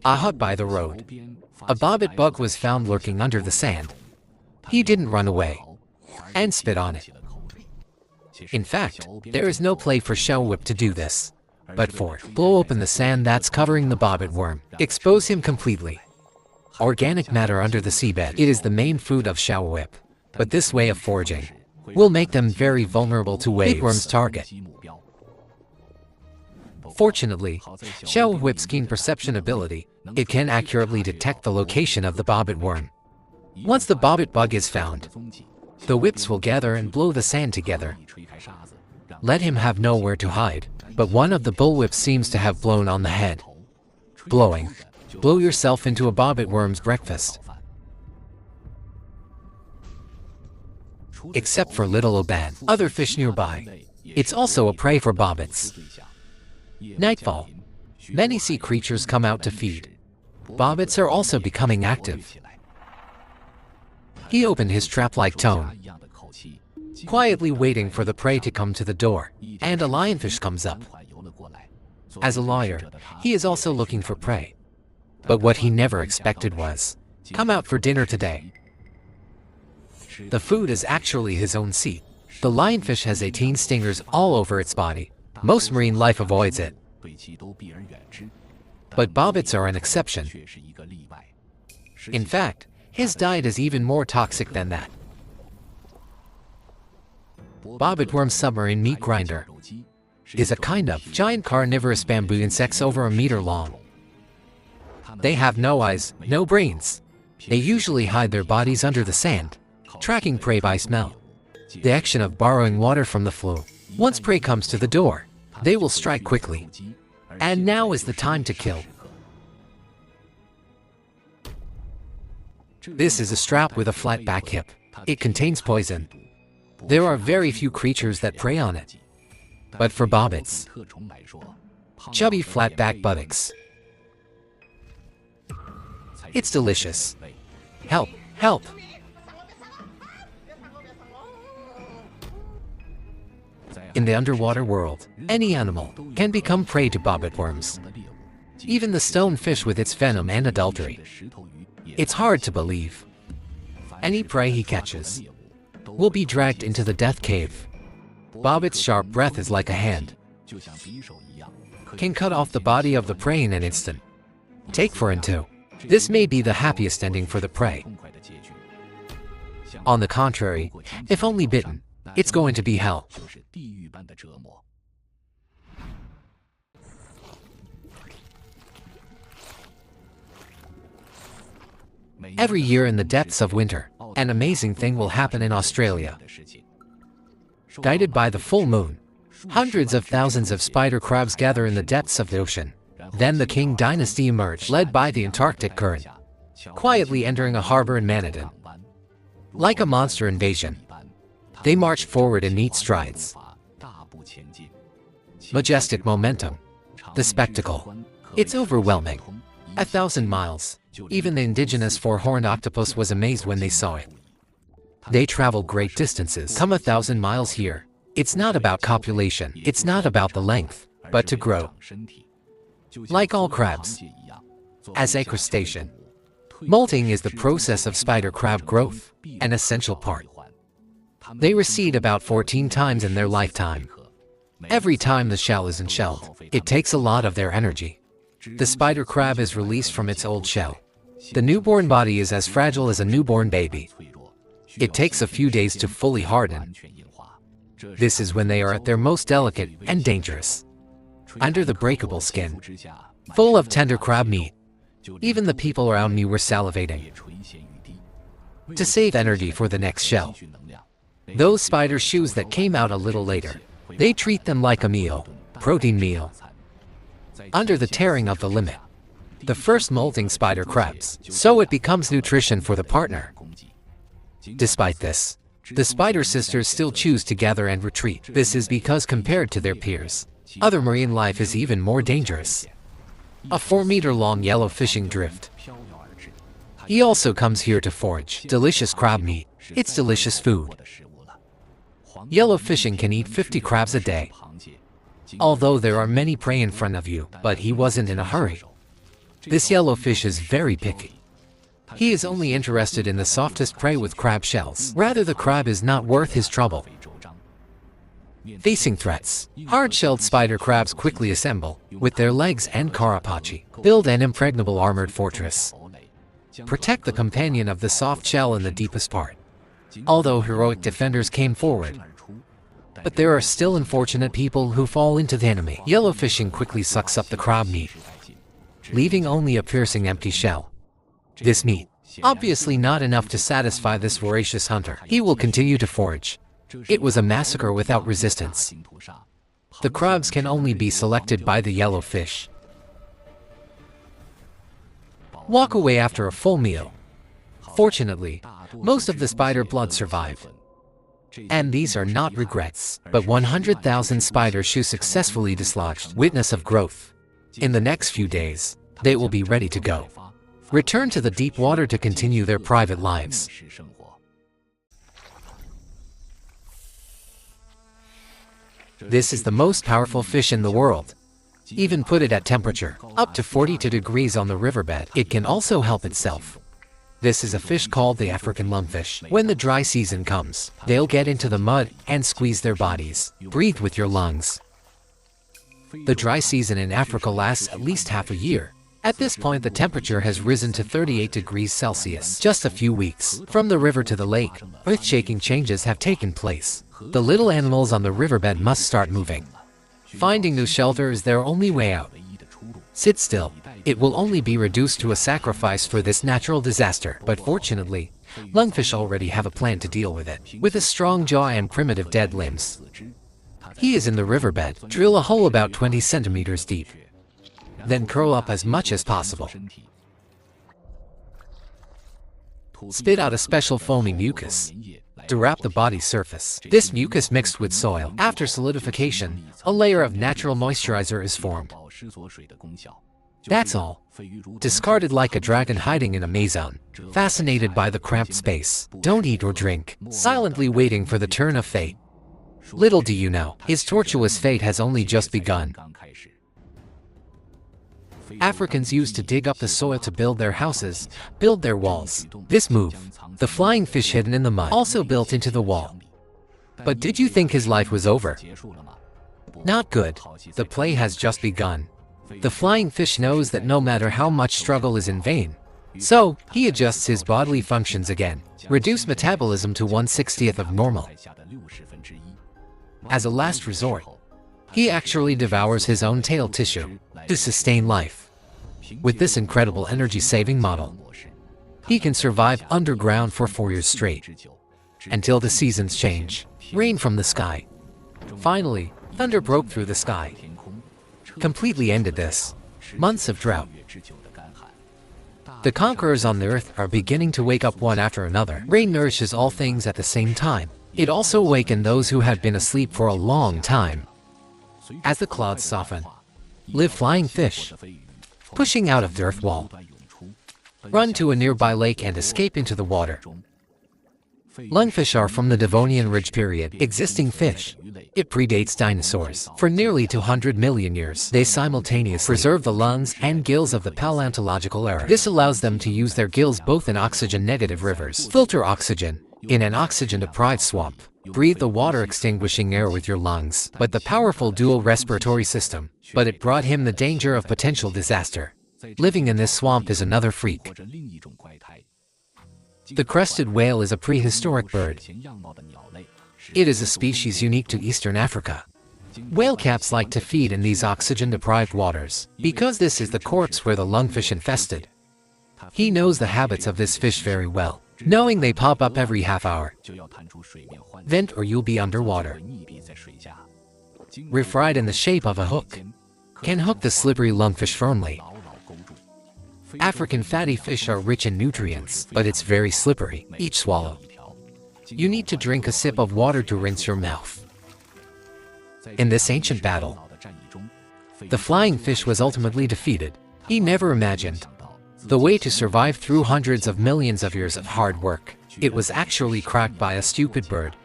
A hut by the road. A bobbit bug was found lurking under the sand. He didn't run away and spit on it. In fact, there is no play for Shell Whip to do this, but for blow open the sand that's covering the bobbit worm, expose him completely. Organic matter under the seabed. It is the main food of Shell Whip, but this way of foraging will make them very vulnerable to waves. Big worm's target. Fortunately, Shell Whip's keen perception ability, it can accurately detect the location of the bobbit worm. Once the bobbit bug is found, the whips will gather and blow the sand together. Let him have nowhere to hide, but one of the bullwhips seems to have blown on the head. Blowing. Blow yourself into a bobbit worm's breakfast. Except for little Oban, other fish nearby. It's also a prey for bobbits. Nightfall. Many sea creatures come out to feed. Bobbits are also becoming active. He opened his trap-like tone, quietly waiting for the prey to come to the door, and a lionfish comes up. As a lawyer, he is also looking for prey. But what he never expected was, come out for dinner today. The food is actually his own seed. The lionfish has 18 stingers all over its body. Most marine life avoids it. But bobbits are an exception. In fact, his diet is even more toxic than that. Bobbit worm submarine meat grinder is a kind of giant carnivorous bamboo insects over a meter long. They have no eyes, no brains. They usually hide their bodies under the sand, tracking prey by smell. The action of borrowing water from the flue. Once prey comes to the door, they will strike quickly. And now is the time to kill. This is a strap with a flat back hip. It contains poison. There are very few creatures that prey on it. But for bobbits, chubby flat-back buttocks. It's delicious. Help! Help! In the underwater world, any animal can become prey to bobbit worms. Even the stonefish with its venom and adultery. It's hard to believe. Any prey he catches will be dragged into the death cave. Bobbit's sharp breath is like a hand. Can cut off the body of the prey in an instant. Take for and two. This may be the happiest ending for the prey. On the contrary, if only bitten, it's going to be hell. Every year in the depths of winter, an amazing thing will happen in Australia. Guided by the full moon, hundreds of thousands of spider crabs gather in the depths of the ocean. Then the Qing dynasty emerged, led by the Antarctic current, quietly entering a harbor in Manhattan. Like a monster invasion, they marched forward in neat strides. Majestic momentum. The spectacle. It's overwhelming. 1,000 miles. Even the indigenous four-horned octopus was amazed when they saw it. They travel great distances. Come 1,000 miles here. It's not about copulation. It's not about the length, but to grow. Like all crabs. As a crustacean, molting is the process of spider crab growth, an essential part. They reseed about 14 times in their lifetime. Every time the shell is unshelled, it takes a lot of their energy. The spider crab is released from its old shell. The newborn body is as fragile as a newborn baby. It takes a few days to fully harden. This is when they are at their most delicate and dangerous. Under the breakable skin, full of tender crab meat. Even the people around me were salivating. To save energy for the next shell. Those spider shoes that came out a little later, they treat them like a meal, protein meal. Under the tearing of the limit, the first molting spider crabs, so it becomes nutrition for the partner. Despite this, the spider sisters still choose to gather and retreat. This is because compared to their peers, other marine life is even more dangerous. A 4-meter-long yellow fishing drift. He also comes here to forage delicious crab meat. It's delicious food. Yellow fishing can eat 50 crabs a day. Although there are many prey in front of you, but he wasn't in a hurry. This yellowfish is very picky. He is only interested in the softest prey with crab shells. Rather, the crab is not worth his trouble. Facing threats, hard-shelled spider crabs quickly assemble, with their legs and carapace, build an impregnable armored fortress. Protect the companion of the soft shell in the deepest part. Although heroic defenders came forward, but there are still unfortunate people who fall into the enemy. Yellowfishing quickly sucks up the crab meat, leaving only a piercing empty shell. This meat, obviously not enough to satisfy this voracious hunter. He will continue to forage. It was a massacre without resistance. The crabs can only be selected by the yellowfish. Walk away after a full meal. Fortunately, most of the spider blood survive. And these are not regrets, but 100,000 spider shoes successfully dislodged. Witness of growth. In the next few days, they will be ready to go. Return to the deep water to continue their private lives. This is the most powerful fish in the world. Even put it at temperature, up to 42 degrees on the riverbed, it can also help itself. This is a fish called the African lungfish. When the dry season comes, they'll get into the mud and squeeze their bodies. Breathe with your lungs. The dry season in Africa lasts at least half a year. At this point, the temperature has risen to 38 degrees Celsius. Just a few weeks from the river to the lake, earth-shaking changes have taken place. The little animals on the riverbed must start moving. Finding new shelter is their only way out. Sit still. It will only be reduced to a sacrifice for this natural disaster. But fortunately, lungfish already have a plan to deal with it. With a strong jaw and primitive dead limbs, he is in the riverbed. Drill a hole about 20 centimeters deep. Then curl up as much as possible. Spit out a special foamy mucus to wrap the body's surface. This mucus mixed with soil. After solidification, a layer of natural moisturizer is formed. That's all. Discarded like a dragon hiding in a maze zone. Fascinated by the cramped space. Don't eat or drink. Silently waiting for the turn of fate. Little do you know, his tortuous fate has only just begun. Africans used to dig up the soil to build their houses, build their walls. This move, the flying fish hidden in the mud, also built into the wall. But did you think his life was over? Not good. The play has just begun. The flying fish knows that no matter how much struggle is in vain. So, he adjusts his bodily functions again, reduce metabolism to 1/60th of normal. As a last resort, he actually devours his own tail tissue to sustain life. With this incredible energy-saving model, he can survive underground for 4 years straight, until the seasons change. Rain from the sky. Finally, thunder broke through the sky. Completely ended this. Months of drought. The conquerors on the earth are beginning to wake up one after another. Rain nourishes all things at the same time. It also awakened those who had been asleep for a long time. As the clouds soften, live flying fish, pushing out of the earth wall. Run to a nearby lake and escape into the water. Lungfish are from the Devonian Ridge period, existing fish. It predates dinosaurs. For nearly 200 million years, they simultaneously preserve the lungs and gills of the paleontological era. This allows them to use their gills both in oxygen-negative rivers, filter oxygen, in an oxygen-deprived swamp, breathe the water-extinguishing air with your lungs, but the powerful dual respiratory system. But it brought him the danger of potential disaster. Living in this swamp is another freak. The crested whale is a prehistoric bird. It is a species unique to Eastern Africa. Whale cats like to feed in these oxygen-deprived waters, because this is the corpse where the lungfish infested. He knows the habits of this fish very well, knowing they pop up every half hour. Vent or you'll be underwater. Refried in the shape of a hook. Can hook the slippery lungfish firmly. African fatty fish are rich in nutrients, but it's very slippery. Each swallow, you need to drink a sip of water to rinse your mouth. In this ancient battle, the flying fish was ultimately defeated. He never imagined the way to survive through hundreds of millions of years of hard work. It was actually cracked by a stupid bird.